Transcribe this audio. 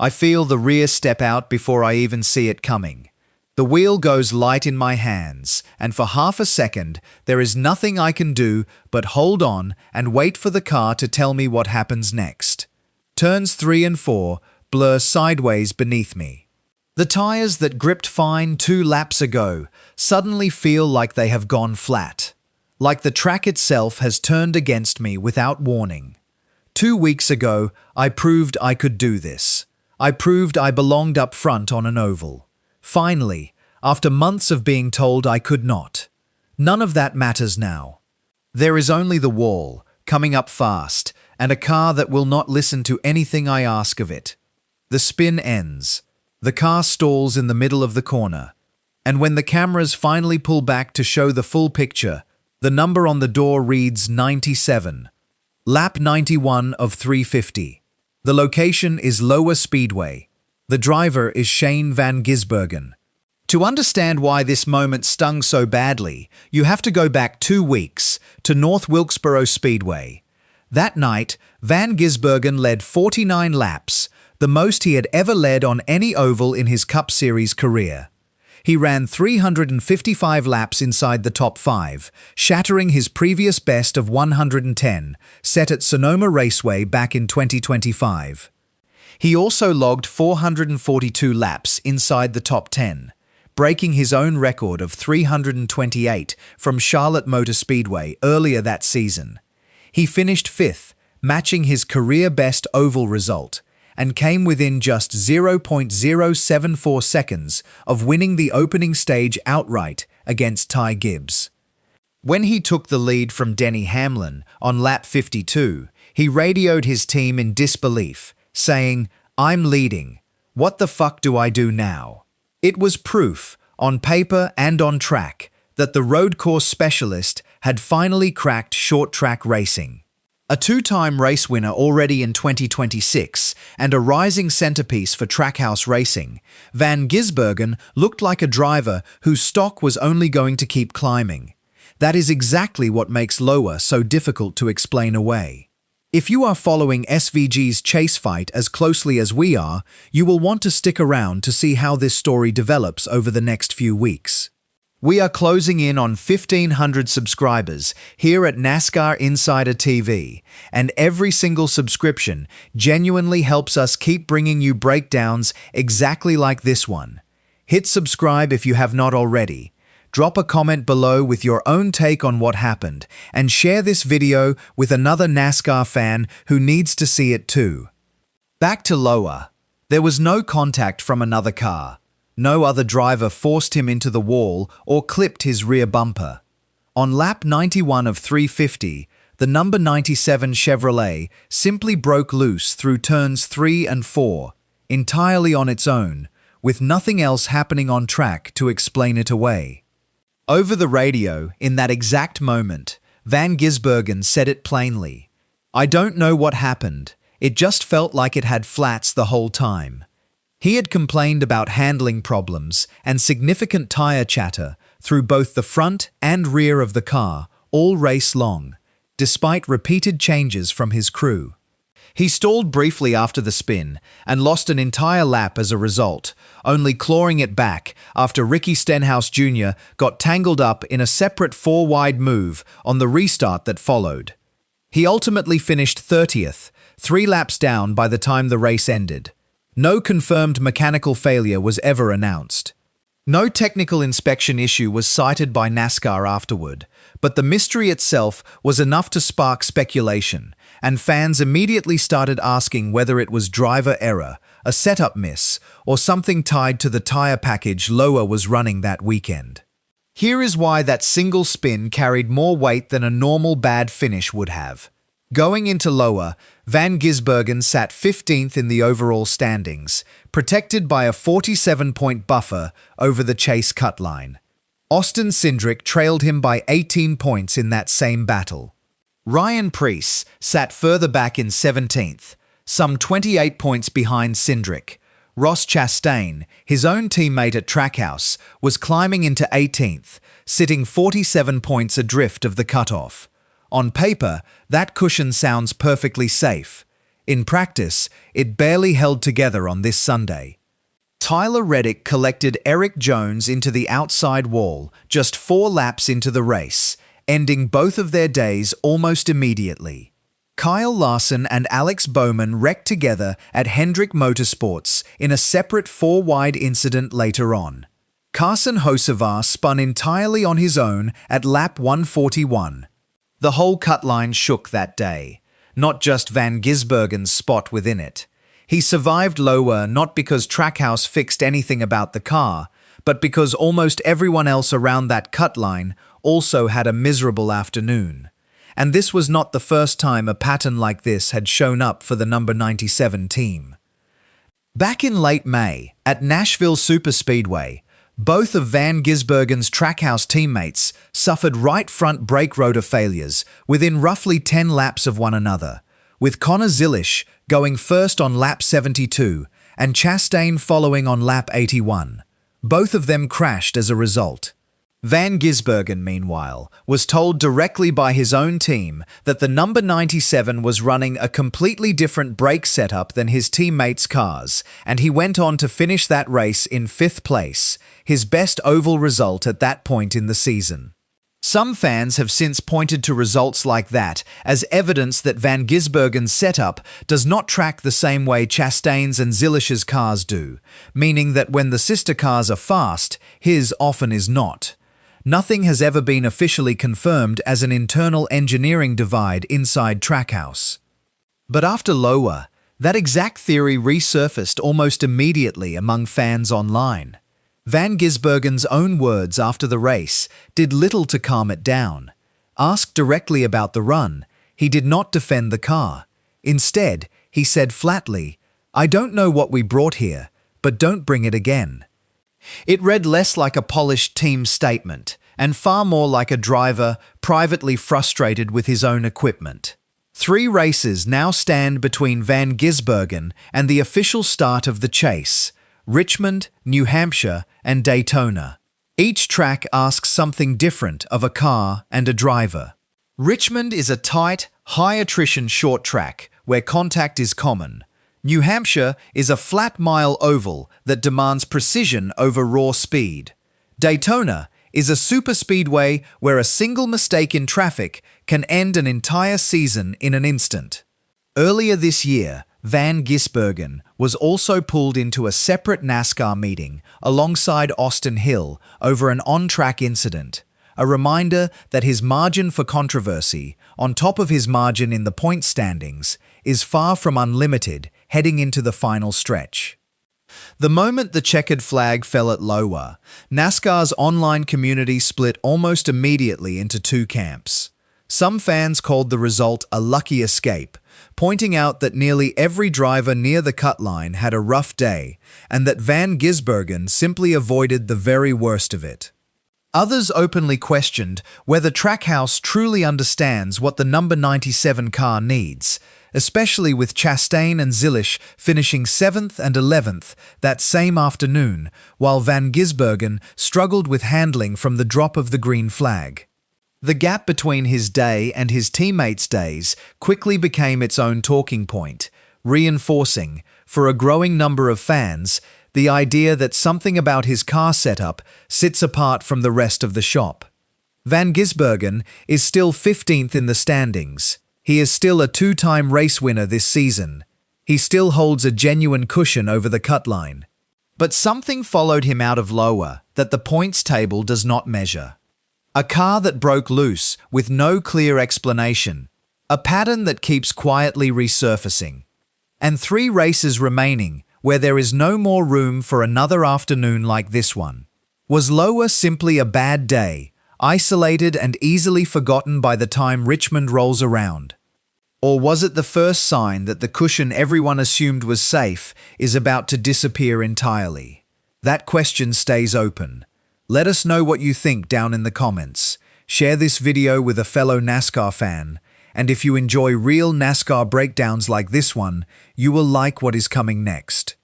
I feel the rear step out before I even see it coming. The wheel goes light in my hands, and for half a second, there is nothing I can do but hold on and wait for the car to tell me what happens next. Turns 3 and 4 blur sideways beneath me. The tires that gripped fine 2 laps ago suddenly feel like they have gone flat. Like the track itself has turned against me without warning. 2 weeks ago, I proved I could do this. I proved I belonged up front on an oval. Finally, after months of being told I could not. None of that matters now. There is only the wall, coming up fast, and a car that will not listen to anything I ask of it. The spin ends. The car stalls in the middle of the corner. And when the cameras finally pull back to show the full picture, the number on the door reads 97. Lap 91 of 350. The location is Lowa Speedway. The driver is Shane van Gisbergen. To understand why this moment stung so badly, you have to go back 2 weeks to North Wilkesboro Speedway. That night, Van Gisbergen led 49 laps, the most he had ever led on any oval in his Cup Series career. He ran 355 laps inside the top 5, shattering his previous best of 110, set at Sonoma Raceway back in 2025. He also logged 442 laps inside the top 10, breaking his own record of 328 from Charlotte Motor Speedway earlier that season. He finished 5th, matching his career-best oval result, and came within just 0.074 seconds of winning the opening stage outright against Ty Gibbs. When he took the lead from Denny Hamlin on lap 52, he radioed his team in disbelief, saying, "I'm leading. What the fuck do I do now?" It was proof, on paper and on track, that the road course specialist had finally cracked short-track racing. A 2-time race winner already in 2026 and a rising centerpiece for Trackhouse Racing, Van Gisbergen looked like a driver whose stock was only going to keep climbing. That is exactly what makes Lowa so difficult to explain away. If you are following SVG's chase fight as closely as we are, you will want to stick around to see how this story develops over the next few weeks. We are closing in on 1,500 subscribers here at NASCAR Insider TV, and every single subscription genuinely helps us keep bringing you breakdowns exactly like this one. Hit subscribe if you have not already. Drop a comment below with your own take on what happened, and share this video with another NASCAR fan who needs to see it too. Back to Lowa. There was no contact from another car. No other driver forced him into the wall or clipped his rear bumper. On lap 91 of 350, the number 97 Chevrolet simply broke loose through turns 3 and 4, entirely on its own, with nothing else happening on track to explain it away. Over the radio, in that exact moment, Van Gisbergen said it plainly. "I don't know what happened. It just felt like it had flats the whole time." He had complained about handling problems and significant tire chatter through both the front and rear of the car all race long, despite repeated changes from his crew. He stalled briefly after the spin and lost an entire lap as a result, only clawing it back after Ricky Stenhouse Jr. got tangled up in a separate 4-wide move on the restart that followed. He ultimately finished 30th, 3 laps down by the time the race ended. No confirmed mechanical failure was ever announced. No technical inspection issue was cited by NASCAR afterward, but the mystery itself was enough to spark speculation, and fans immediately started asking whether it was driver error, a setup miss, or something tied to the tire package Lowa was running that weekend. Here is why that single spin carried more weight than a normal bad finish would have. Going into Lowa, Van Gisbergen sat 15th in the overall standings, protected by a 47-point buffer over the chase cut line. Austin Cindric trailed him by 18 points in that same battle. Ryan Preece sat further back in 17th, some 28 points behind Cindric. Ross Chastain, his own teammate at Trackhouse, was climbing into 18th, sitting 47 points adrift of the cutoff. On paper, that cushion sounds perfectly safe. In practice, it barely held together on this Sunday. Tyler Reddick collected Eric Jones into the outside wall just 4 laps into the race, ending both of their days almost immediately. Kyle Larson and Alex Bowman wrecked together at Hendrick Motorsports in a separate 4-wide incident later on. Carson Hocevar spun entirely on his own at lap 141. The whole cut line shook that day, not just Van Gisbergen's spot within it. He survived Lowa not because Trackhouse fixed anything about the car, but because almost everyone else around that cut line also had a miserable afternoon. And this was not the first time a pattern like this had shown up for the number 97 team. Back in late May, at Nashville Superspeedway, both of Van Gisbergen's Trackhouse teammates suffered right front brake rotor failures within roughly 10 laps of one another, with Connor Zilisch going first on lap 72 and Chastain following on lap 81. Both of them crashed as a result. Van Gisbergen, meanwhile, was told directly by his own team that the number 97 was running a completely different brake setup than his teammates' cars, and he went on to finish that race in 5th place, his best oval result at that point in the season. Some fans have since pointed to results like that as evidence that Van Gisbergen's setup does not track the same way Chastain's and Zilisch's cars do, meaning that when the sister cars are fast, his often is not. Nothing has ever been officially confirmed as an internal engineering divide inside Trackhouse. But after Lowa, that exact theory resurfaced almost immediately among fans online. Van Gisbergen's own words after the race did little to calm it down. Asked directly about the run, he did not defend the car. Instead, he said flatly, "I don't know what we brought here, but don't bring it again." It read less like a polished team statement and far more like a driver privately frustrated with his own equipment. 3 races now stand between Van Gisbergen and the official start of the chase: Richmond, New Hampshire, and Daytona. Each track asks something different of a car and a driver. Richmond is a tight, high-attrition short track where contact is common. New Hampshire is a flat mile oval that demands precision over raw speed. Daytona is a superspeedway where a single mistake in traffic can end an entire season in an instant. Earlier this year, Van Gisbergen was also pulled into a separate NASCAR meeting alongside Austin Hill over an on-track incident, a reminder that his margin for controversy, on top of his margin in the point standings, is far from unlimited heading into the final stretch. The moment the checkered flag fell at Lowa, NASCAR's online community split almost immediately into 2 camps. Some fans called the result a lucky escape, pointing out that nearly every driver near the cut line had a rough day and that Van Gisbergen simply avoided the very worst of it. Others openly questioned whether Trackhouse truly understands what the number 97 car needs, especially with Chastain and Zilisch finishing 7th and 11th that same afternoon, while Van Gisbergen struggled with handling from the drop of the green flag. The gap between his day and his teammates' days quickly became its own talking point, reinforcing, for a growing number of fans, the idea that something about his car setup sits apart from the rest of the shop. Van Gisbergen is still 15th in the standings. He is still a 2-time race winner this season. He still holds a genuine cushion over the cut line. But something followed him out of Lowa that the points table does not measure. A car that broke loose with no clear explanation. A pattern that keeps quietly resurfacing. And 3 races remaining where there is no more room for another afternoon like this one. Was Lowa simply a bad day, isolated and easily forgotten by the time Richmond rolls around? Or was it the first sign that the cushion everyone assumed was safe is about to disappear entirely? That question stays open. Let us know what you think down in the comments. Share this video with a fellow NASCAR fan, and if you enjoy real NASCAR breakdowns like this one, you will like what is coming next.